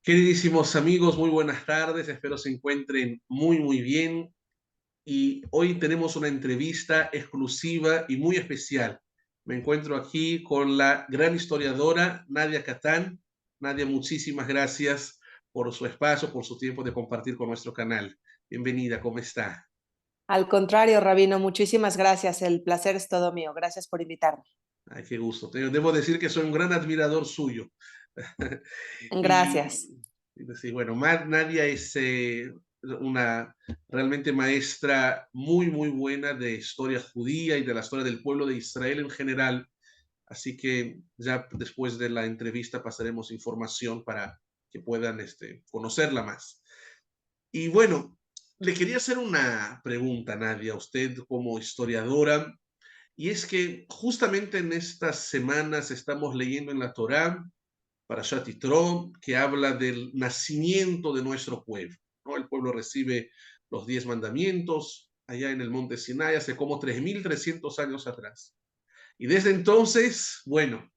Queridísimos amigos, muy buenas tardes, espero se encuentren muy bien. Y hoy tenemos una entrevista exclusiva y muy especial. Me encuentro aquí con la gran historiadora Nadia Catán. Nadia, muchísimas gracias por su espacio, por su tiempo de compartir con nuestro canal. Bienvenida, ¿cómo está? Al contrario, Rabino, muchísimas gracias. El placer es todo mío. Gracias por invitarme. Ay, qué gusto. Debo decir que soy un gran admirador suyo. Y, Gracias. sí, bueno, Nadia es una realmente maestra muy buena de historia judía y de la historia del pueblo de Israel en general. Así que ya después de la entrevista pasaremos información para que puedan conocerla más. Y bueno, le quería hacer una pregunta, Nadia, a usted como historiadora, y es que justamente en estas semanas estamos leyendo en la Torá Parashat Yitro, que habla del nacimiento de nuestro pueblo, ¿no? El pueblo recibe los 10 mandamientos allá en el monte Sinai hace como 3.300 años atrás. Y desde entonces, bueno,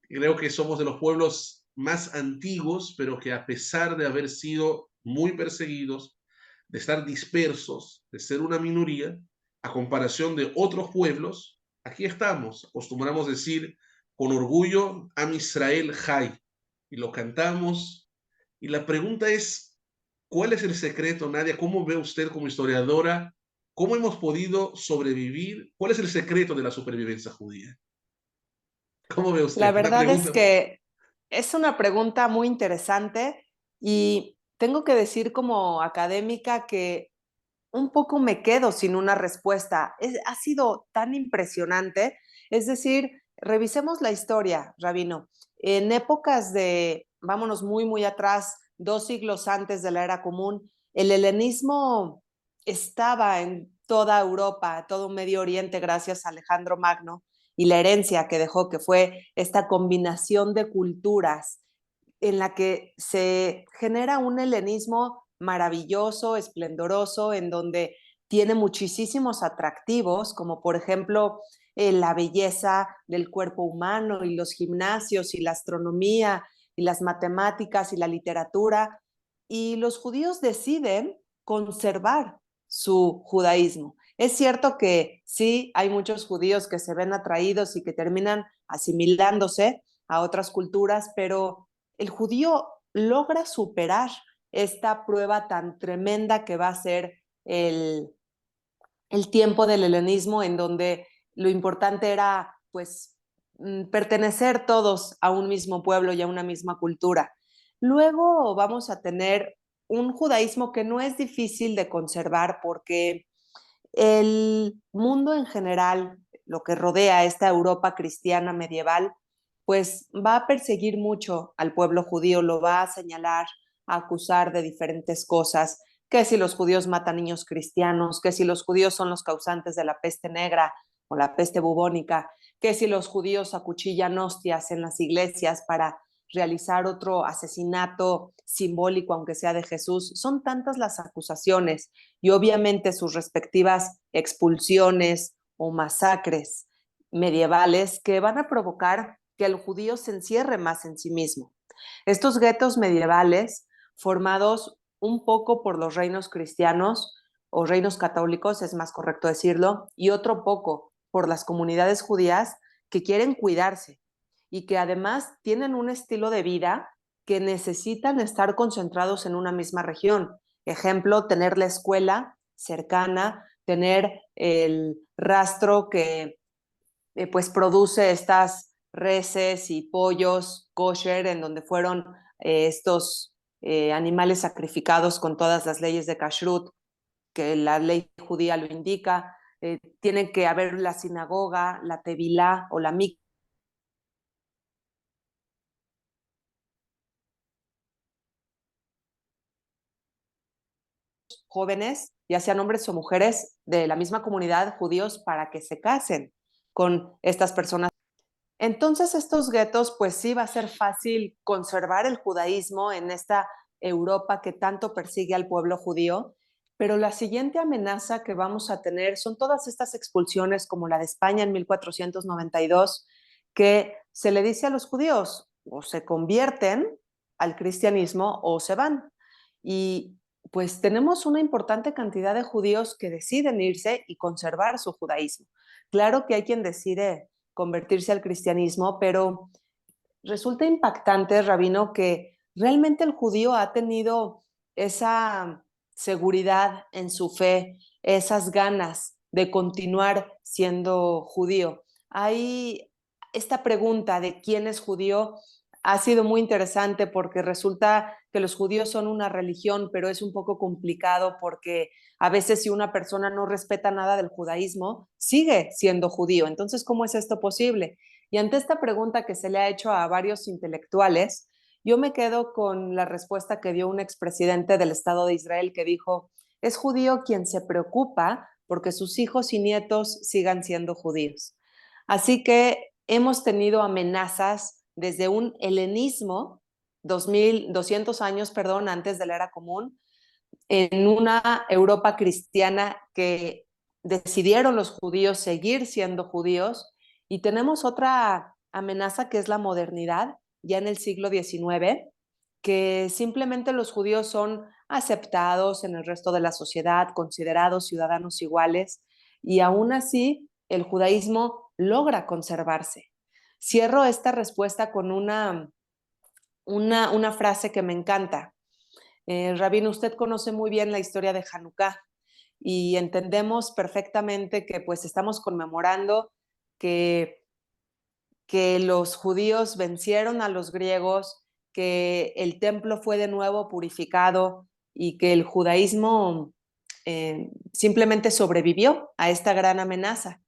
creo que somos de los pueblos más antiguos, pero que a pesar de haber sido muy perseguidos, de estar dispersos, de ser una minoría, a comparación de otros pueblos, aquí estamos. Acostumbramos decir con orgullo, Am Israel Jai, y lo cantamos. Y la pregunta es, ¿cuál es el secreto, Nadia? ¿Cómo ve usted como historiadora? ¿Cómo hemos podido sobrevivir? ¿Cuál es el secreto de la supervivencia judía? ¿Cómo ve La usted? Una verdad es pregunta. que es una pregunta muy interesante y tengo que decir como académica que un poco me quedo sin una respuesta. Ha sido tan impresionante. Es decir, revisemos la historia, Rabino. En épocas de, vámonos muy atrás, 2 siglos antes de la era común, el helenismo estaba en toda Europa, todo Medio Oriente, gracias a Alejandro Magno y la herencia que dejó, que fue esta combinación de culturas en la que se genera un helenismo maravilloso, esplendoroso, en donde tiene muchísimos atractivos, como por ejemplo la belleza del cuerpo humano y los gimnasios y la astronomía y las matemáticas y la literatura. Y los judíos deciden conservar su judaísmo. Es cierto que sí, hay muchos judíos que se ven atraídos y que terminan asimilándose a otras culturas, pero el judío logra superar esta prueba tan tremenda que va a ser el tiempo del helenismo, en donde lo importante era pues pertenecer todos a un mismo pueblo y a una misma cultura. Luego vamos a tener un judaísmo que no es difícil de conservar porque el mundo en general, lo que rodea esta Europa cristiana medieval, pues va a perseguir mucho al pueblo judío, lo va a señalar, a acusar de diferentes cosas, que si los judíos matan niños cristianos, que si los judíos son los causantes de la peste negra o la peste bubónica, que si los judíos acuchillan hostias en las iglesias para realizar otro asesinato simbólico, aunque sea de Jesús. Son tantas las acusaciones y obviamente sus respectivas expulsiones o masacres medievales que van a provocar que el judío se encierre más en sí mismo. Estos guetos medievales, formados un poco por los reinos cristianos o reinos católicos, es más correcto decirlo, y otro poco por las comunidades judías que quieren cuidarse y que además tienen un estilo de vida que necesitan estar concentrados en una misma región. Ejemplo, tener la escuela cercana, tener el rastro que pues produce estas reses y pollos kosher en donde fueron estos animales sacrificados con todas las leyes de kashrut, que la ley judía lo indica. Tiene que haber la sinagoga, la tevilá o la mikvah jóvenes, ya sean hombres o mujeres de la misma comunidad judíos, para que se casen con estas personas. Entonces, estos guetos, pues sí va a ser fácil conservar el judaísmo en esta Europa que tanto persigue al pueblo judío, pero la siguiente amenaza que vamos a tener son todas estas expulsiones como la de España en 1492, que se le dice a los judíos o se convierten al cristianismo o se van. Y pues tenemos una importante cantidad de judíos que deciden irse y conservar su judaísmo. Claro que hay quien decide convertirse al cristianismo, pero resulta impactante, Rabino, que realmente el judío ha tenido esa seguridad en su fe, esas ganas de continuar siendo judío. Hay esta pregunta de quién es judío ha sido muy interesante porque resulta que los judíos son una religión, pero es un poco complicado porque a veces si una persona no respeta nada del judaísmo, sigue siendo judío. Entonces, ¿cómo es esto posible? Y ante esta pregunta que se le ha hecho a varios intelectuales, yo me quedo con la respuesta que dio un expresidente del Estado de Israel que dijo, es judío quien se preocupa porque sus hijos y nietos sigan siendo judíos. Así que hemos tenido amenazas desde un helenismo, 2200 años, perdón, antes de la era común, en una Europa cristiana que decidieron los judíos seguir siendo judíos y tenemos otra amenaza que es la modernidad, ya en el siglo XIX, que simplemente los judíos son aceptados en el resto de la sociedad, considerados ciudadanos iguales y aún así el judaísmo logra conservarse. Cierro esta respuesta con una frase que me encanta. Rabino, usted conoce muy bien la historia de Hanukkah y entendemos perfectamente que pues estamos conmemorando que, que los judíos vencieron a los griegos, que el templo fue de nuevo purificado y que el judaísmo simplemente sobrevivió a esta gran amenaza.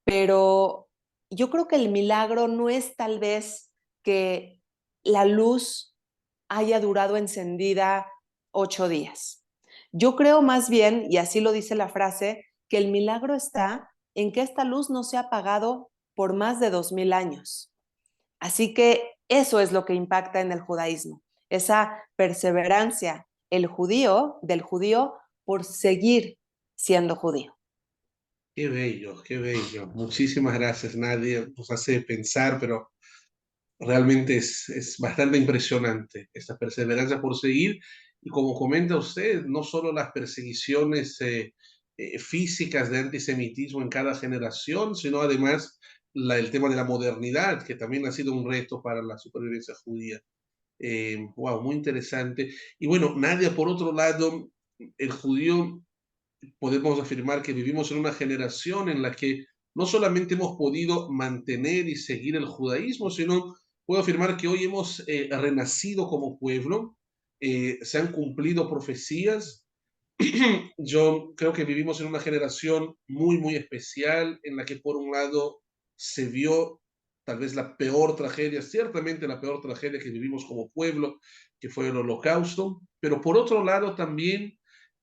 Pero yo creo que el milagro no es tal vez que la luz haya durado encendida 8 días. Yo creo más bien, y así lo dice la frase, que el milagro está en que esta luz no se ha apagado por más de 2000 años. Así que eso es lo que impacta en el judaísmo, esa perseverancia del judío por seguir siendo judío. Qué bello, qué bello. Muchísimas gracias, Nadia. Nos hace pensar, pero realmente es bastante impresionante esta perseverancia por seguir. Y como comenta usted, no solo las perseguiciones físicas de antisemitismo en cada generación, sino además el tema de la modernidad, que también ha sido un reto para la supervivencia judía. Wow, muy interesante. Y bueno, Nadia, por otro lado, el judío, podemos afirmar que vivimos en una generación en la que no solamente hemos podido mantener y seguir el judaísmo, sino puedo afirmar que hoy hemos renacido como pueblo, se han cumplido profecías. Yo creo que vivimos en una generación muy, muy especial en la que por un lado se vio tal vez la peor tragedia, ciertamente la peor tragedia que vivimos como pueblo, que fue el Holocausto, pero por otro lado también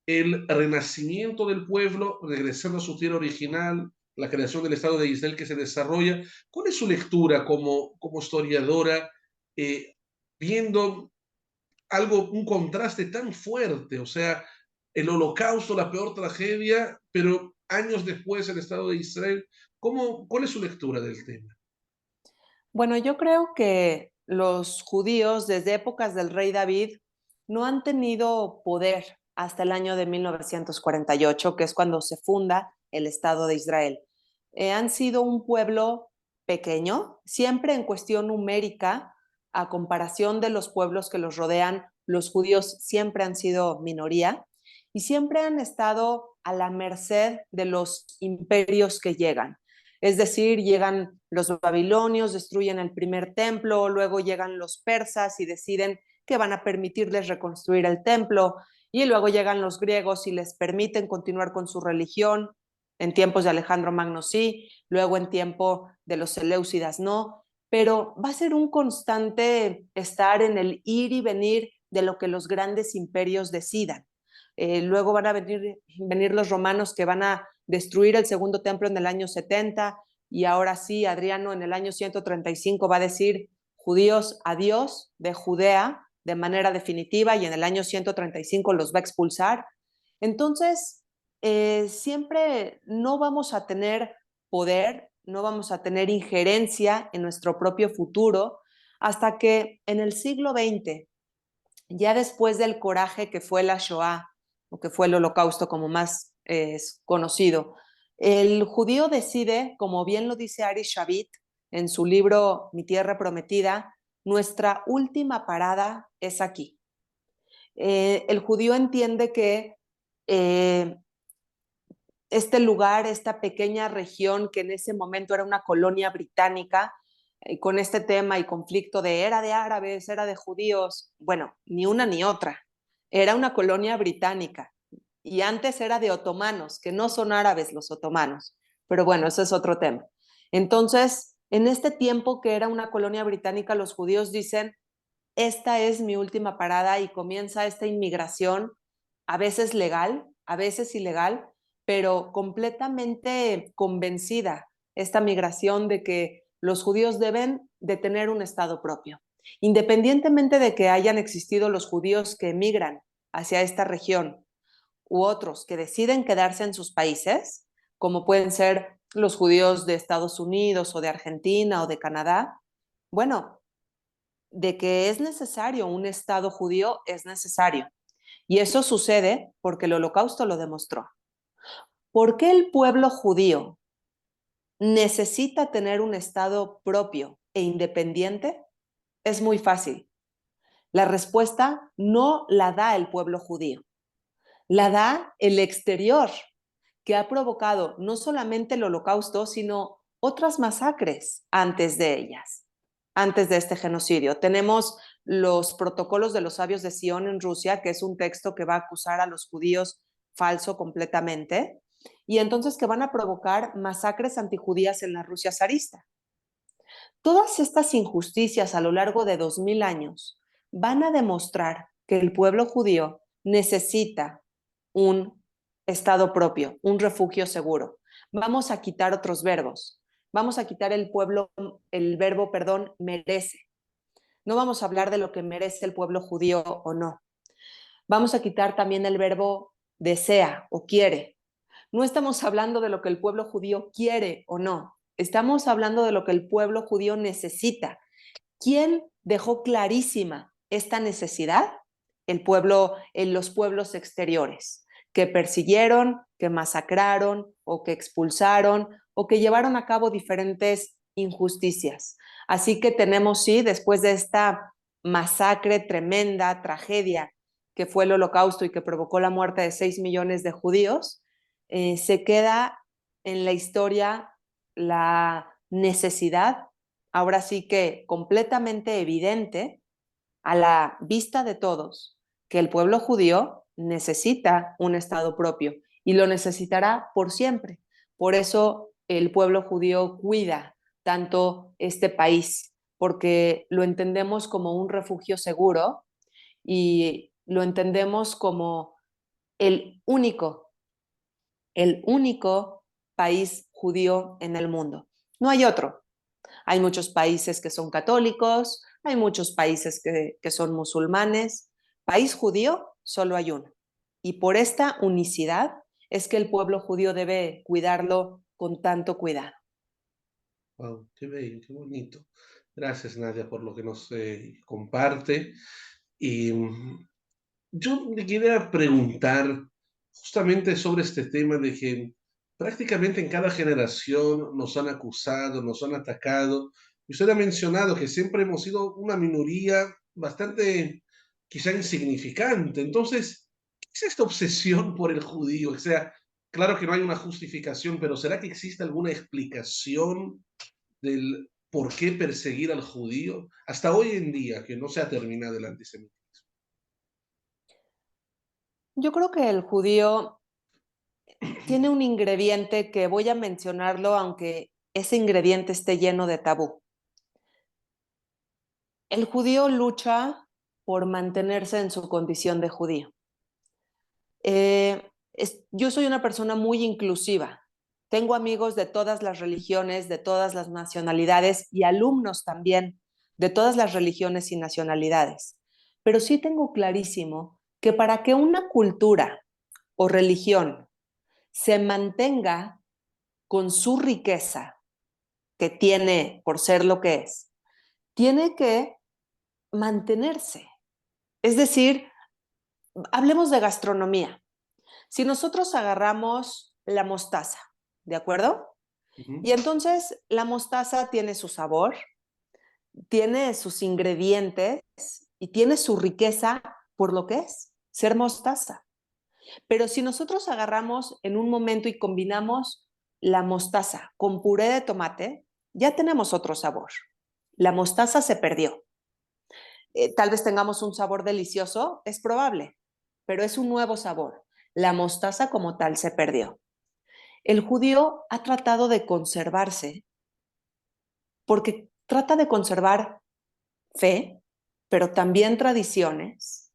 el renacimiento del pueblo, regresando a su tierra original, la creación del Estado de Israel que se desarrolla. ¿Cuál es su lectura como historiadora, eh, viendo algo, un contraste tan fuerte? O sea, el holocausto, la peor tragedia, pero años después el Estado de Israel. ¿Cuál es su lectura del tema? Bueno, yo creo que los judíos desde épocas del rey David no han tenido poder hasta el año de 1948, que es cuando se funda el Estado de Israel. Han sido un pueblo pequeño, siempre en cuestión numérica, a comparación de los pueblos que los rodean, los judíos siempre han sido minoría y siempre han estado a la merced de los imperios que llegan. Es decir, llegan los babilonios, destruyen el primer templo, luego llegan los persas y deciden que van a permitirles reconstruir el templo, y luego llegan los griegos y les permiten continuar con su religión. En tiempos de Alejandro Magno sí, luego en tiempo de los Seleucidas no, pero va a ser un constante estar en el ir y venir de lo que los grandes imperios decidan. Luego van a venir los romanos que van a destruir el segundo templo en el año 70 y ahora sí, Adriano en el año 135 va a decir judíos adiós de Judea de manera definitiva y en el año 135 los va a expulsar. Entonces, siempre no vamos a tener poder, no vamos a tener injerencia en nuestro propio futuro hasta que en el siglo XX ya después del coraje que fue la Shoah, o que fue el Holocausto como más es conocido, el judío decide, como bien lo dice Ari Shavit en su libro Mi Tierra Prometida, nuestra última parada es aquí. El judío entiende que este lugar, esta pequeña región que en ese momento era una colonia británica, con este tema y conflicto de era de árabes, era de judíos, bueno, ni una ni otra, era una colonia británica y antes era de otomanos, que no son árabes los otomanos, pero bueno, eso es otro tema. Entonces, en este tiempo que era una colonia británica, los judíos dicen, esta es mi última parada y comienza esta inmigración, a veces legal, a veces ilegal, pero completamente convencida esta migración de que los judíos deben de tener un estado propio. Independientemente de que hayan existido los judíos que emigran hacia esta región u otros que deciden quedarse en sus países, como pueden ser los judíos de Estados Unidos o de Argentina o de Canadá, bueno, de que es necesario un Estado judío, es necesario. Y eso sucede porque el Holocausto lo demostró. ¿Por qué el pueblo judío necesita tener un Estado propio e independiente? Es muy fácil. La respuesta no la da el pueblo judío, la da el exterior, que ha provocado no solamente el Holocausto, sino otras masacres antes de ellas, antes de este genocidio. Tenemos los protocolos de los sabios de Sion en Rusia, que es un texto que va a acusar a los judíos falso completamente, y entonces que van a provocar masacres antijudías en la Rusia zarista. Todas estas injusticias a lo largo de 2000 años van a demostrar que el pueblo judío necesita un estado propio, un refugio seguro. Vamos a quitar otros verbos. Vamos a quitar el verbo, perdón, merece. No vamos a hablar de lo que merece el pueblo judío o no. Vamos a quitar también el verbo desea o quiere. No estamos hablando de lo que el pueblo judío quiere o no. Estamos hablando de lo que el pueblo judío necesita. ¿Quién dejó clarísima esta necesidad? Los pueblos exteriores, que persiguieron, que masacraron o que expulsaron o que llevaron a cabo diferentes injusticias. Así que tenemos, sí, después de esta masacre tremenda, tragedia, que fue el Holocausto y que provocó la muerte de 6 millones de judíos, se queda en la historia la necesidad, ahora sí que completamente evidente a la vista de todos, que el pueblo judío necesita un Estado propio y lo necesitará por siempre. Por eso el pueblo judío cuida tanto este país, porque lo entendemos como un refugio seguro y lo entendemos como el único país judío en el mundo. No hay otro. Hay muchos países que son católicos, hay muchos países que son musulmanes. País judío, solo hay uno. Y por esta unicidad es que el pueblo judío debe cuidarlo con tanto cuidado. Wow, qué bello, qué bonito. Gracias, Nadia, por lo que nos comparte. Y yo le quería preguntar justamente sobre este tema de que prácticamente en cada generación nos han acusado, nos han atacado. Y usted ha mencionado que siempre hemos sido una minoría bastante quizá insignificante. Entonces, ¿qué es esta obsesión por el judío? O sea, claro que no hay una justificación, pero ¿será que existe alguna explicación del por qué perseguir al judío hasta hoy en día que no se ha terminado el antisemitismo? Yo creo que el judío tiene un ingrediente que voy a mencionarlo, aunque ese ingrediente esté lleno de tabú. El judío lucha por mantenerse en su condición de judío. Yo soy una persona muy inclusiva. Tengo amigos de todas las religiones, de todas las nacionalidades y alumnos también de todas las religiones y nacionalidades. Pero sí tengo clarísimo que para que una cultura o religión se mantenga con su riqueza que tiene por ser lo que es, tiene que mantenerse. Es decir, hablemos de gastronomía. Si nosotros agarramos la mostaza, ¿de acuerdo? Ujú. Y entonces la mostaza tiene su sabor, tiene sus ingredientes y tiene su riqueza por lo que es, ser mostaza. Pero si nosotros agarramos en un momento y combinamos la mostaza con puré de tomate, ya tenemos otro sabor. La mostaza se perdió. Tal vez tengamos un sabor delicioso, es probable, pero es un nuevo sabor. La mostaza como tal se perdió. El judío ha tratado de conservarse porque trata de conservar fe, pero también tradiciones.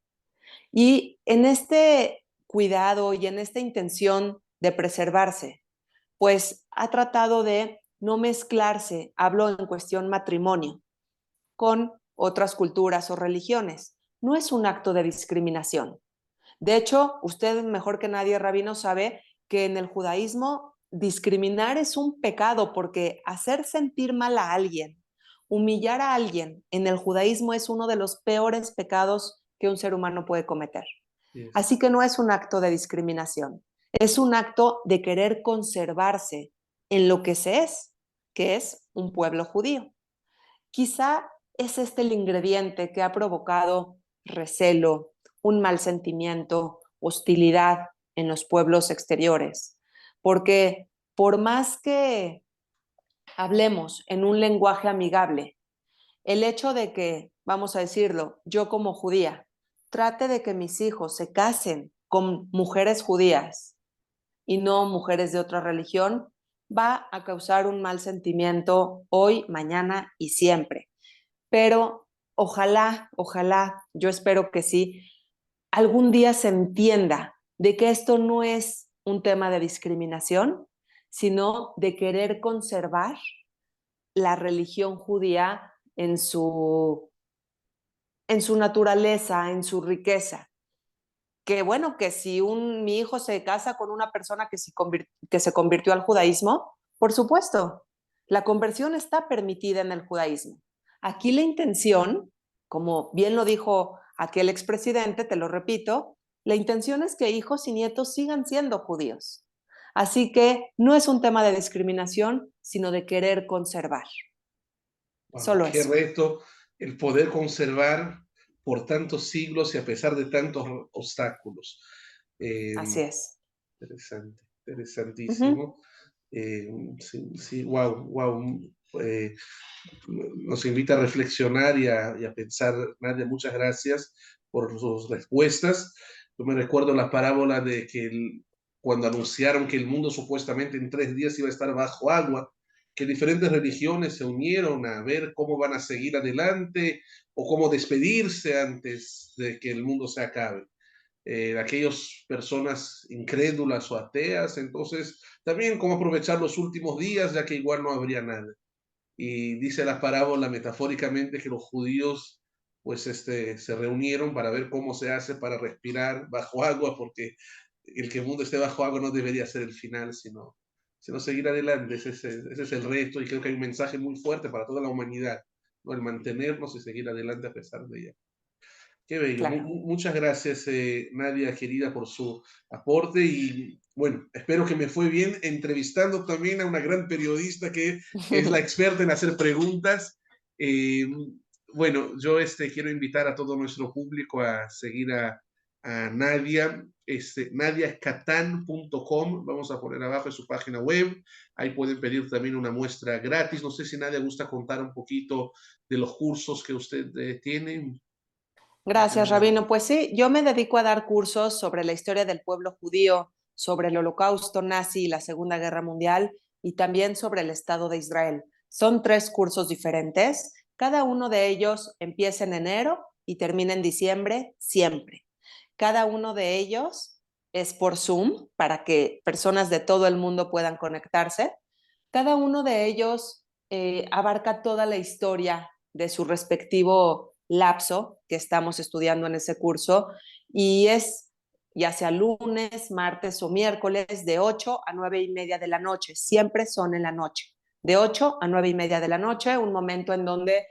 Y en este cuidado y en esta intención de preservarse, pues ha tratado de no mezclarse, hablo en cuestión matrimonio, con otras culturas o religiones. No es un acto de discriminación. De hecho, usted mejor que nadie, rabino, sabe que en el judaísmo discriminar es un pecado porque hacer sentir mal a alguien, humillar a alguien, en el judaísmo es uno de los peores pecados que un ser humano puede cometer. Yes. Así que no es un acto de discriminación, es un acto de querer conservarse en lo que es un pueblo judío. Quizá es este el ingrediente que ha provocado recelo, un mal sentimiento, hostilidad en los pueblos exteriores, porque por más que hablemos en un lenguaje amigable, el hecho de que, vamos a decirlo, yo como judía, trate de que mis hijos se casen con mujeres judías y no mujeres de otra religión, va a causar un mal sentimiento hoy, mañana y siempre. Pero ojalá, yo espero que sí, algún día se entienda de que esto no es un tema de discriminación, sino de querer conservar la religión judía en su naturaleza, en su riqueza. Que bueno, que si mi hijo se casa con una persona que se convirtió al judaísmo, por supuesto, la conversión está permitida en el judaísmo. Aquí la intención, como bien lo dijo aquel expresidente, te lo repito, la intención es que hijos y nietos sigan siendo judíos. Así que no es un tema de discriminación, sino de querer conservar. Wow, Solo qué eso. reto el poder conservar por tantos siglos y a pesar de tantos obstáculos. Eh, Así es. Interesante, Ujú. interesantísimo. Sí, sí, wow, wow. Eh, Nos invita a reflexionar y a pensar. Nadia, muchas gracias por sus respuestas. Yo me recuerdo la parábola de que cuando anunciaron que el mundo supuestamente en 3 días iba a estar bajo agua, que diferentes religiones se unieron a ver cómo van a seguir adelante o cómo despedirse antes de que el mundo se acabe. Aquellas personas incrédulas o ateas, entonces también cómo aprovechar los últimos días, ya que igual no habría nada. Y dice la parábola metafóricamente que los judíos pues se reunieron para ver cómo se hace para respirar bajo agua, porque el que el mundo esté bajo agua no debería ser el final, sino seguir adelante. Ese es el reto y creo que hay un mensaje muy fuerte para toda la humanidad, ¿no? El mantenernos y seguir adelante a pesar de ella. Qué bello. Claro. Muchas gracias, Nadia, querida, por su aporte. Y bueno, espero que me fue bien entrevistando también a una gran periodista que es la experta en hacer preguntas. Eh, bueno, yo quiero invitar a todo nuestro público a seguir a Nadia, nadiascatán.com. Vamos a poner abajo su página web. Ahí pueden pedir también una muestra gratis. No sé si Nadia gusta contar un poquito de los cursos que usted tiene. Gracias, Adelante. Rabino. Pues sí, yo me dedico a dar cursos sobre la historia del pueblo judío, sobre el holocausto nazi y la Segunda Guerra Mundial y también sobre el Estado de Israel. Son 3 cursos diferentes. Cada uno de ellos empieza en enero y termina en diciembre, siempre. Cada uno de ellos es por Zoom para que personas de todo el mundo puedan conectarse. Cada uno de ellos abarca toda la historia de su respectivo lapso que estamos estudiando en ese curso y es ya sea lunes, martes o miércoles de 8 a 9 y media de la noche. Siempre son en la noche. De 8 a 9 y media de la noche, un momento en donde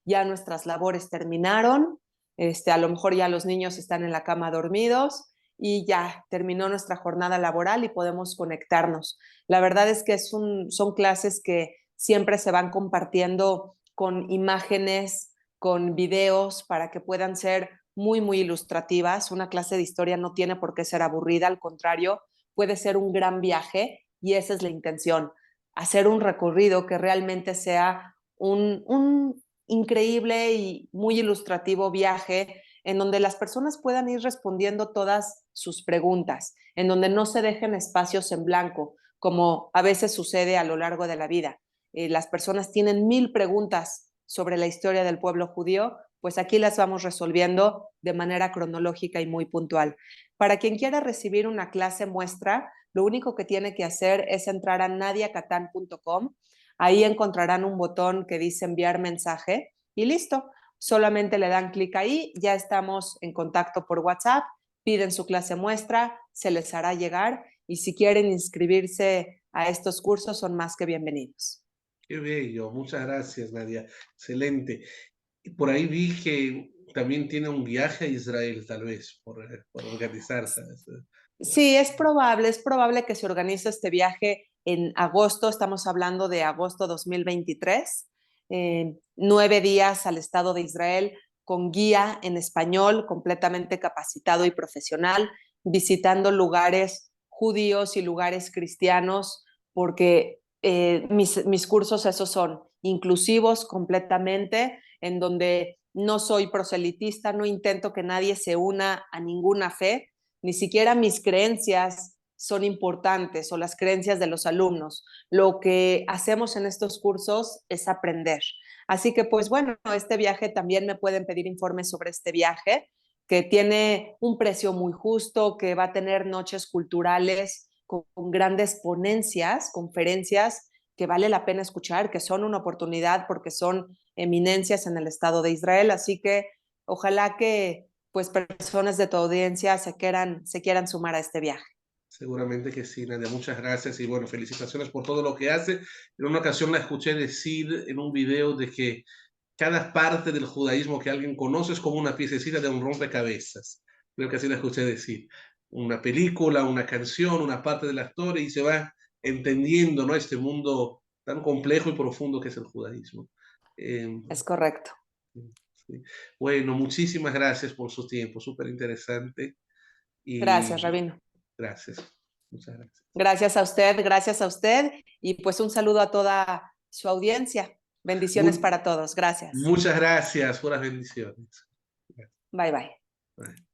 ya nuestras labores terminaron, a lo mejor ya los niños están en la cama dormidos y ya terminó nuestra jornada laboral y podemos conectarnos. La verdad es que son clases que siempre se van compartiendo con imágenes, con videos, para que puedan ser muy, muy ilustrativas. Una clase de historia no tiene por qué ser aburrida, al contrario, puede ser un gran viaje y esa es la intención, hacer un recorrido que realmente sea un increíble y muy ilustrativo viaje en donde las personas puedan ir respondiendo todas sus preguntas, en donde no se dejen espacios en blanco, como a veces sucede a lo largo de la vida. Las personas tienen 1000 preguntas sobre la historia del pueblo judío, pues aquí las vamos resolviendo de manera cronológica y muy puntual. Para quien quiera recibir una clase muestra, lo único que tiene que hacer es entrar a nadiacatan.com. Ahí encontrarán un botón que dice enviar mensaje y listo. Solamente le dan clic ahí, ya estamos en contacto por WhatsApp, piden su clase muestra, se les hará llegar y si quieren inscribirse a estos cursos son más que bienvenidos. Qué bello, muchas gracias, Nadia. Excelente. Y por ahí vi que también tiene un viaje a Israel, tal vez, por organizarse. Sí, es probable que se organice este viaje en agosto, estamos hablando de agosto 2023, 9 días al Estado de Israel con guía en español completamente capacitado y profesional, visitando lugares judíos y lugares cristianos, porque mis cursos esos son inclusivos completamente, en donde no soy proselitista, no intento que nadie se una a ninguna fe, ni siquiera mis creencias son importantes o las creencias de los alumnos. Lo que hacemos en estos cursos es aprender. Así que, pues bueno, este viaje también me pueden pedir informes sobre este viaje, que tiene un precio muy justo, que va a tener noches culturales con grandes ponencias, conferencias que vale la pena escuchar, que son una oportunidad porque son eminencias en el Estado de Israel. Así que ojalá que pues personas de tu audiencia se quieran sumar a este viaje. Seguramente que sí, Nadia. Muchas gracias y bueno, felicitaciones por todo lo que hace. En una ocasión la escuché decir en un video de que cada parte del judaísmo que alguien conoce es como una piececita de un rompecabezas. Creo que así la escuché decir. Una película, una canción, una parte de la historia y se va entendiendo, ¿no? Este mundo tan complejo y profundo que es el judaísmo. Eh, Es correcto. sí. Bueno, muchísimas gracias por su tiempo, súper interesante Gracias, y Rabino. gracias. Muchas gracias. Gracias a usted y pues un saludo a toda su audiencia. Bendiciones Mu- para todos. Gracias. Muchas gracias, puras bendiciones. Bye bye. Bye.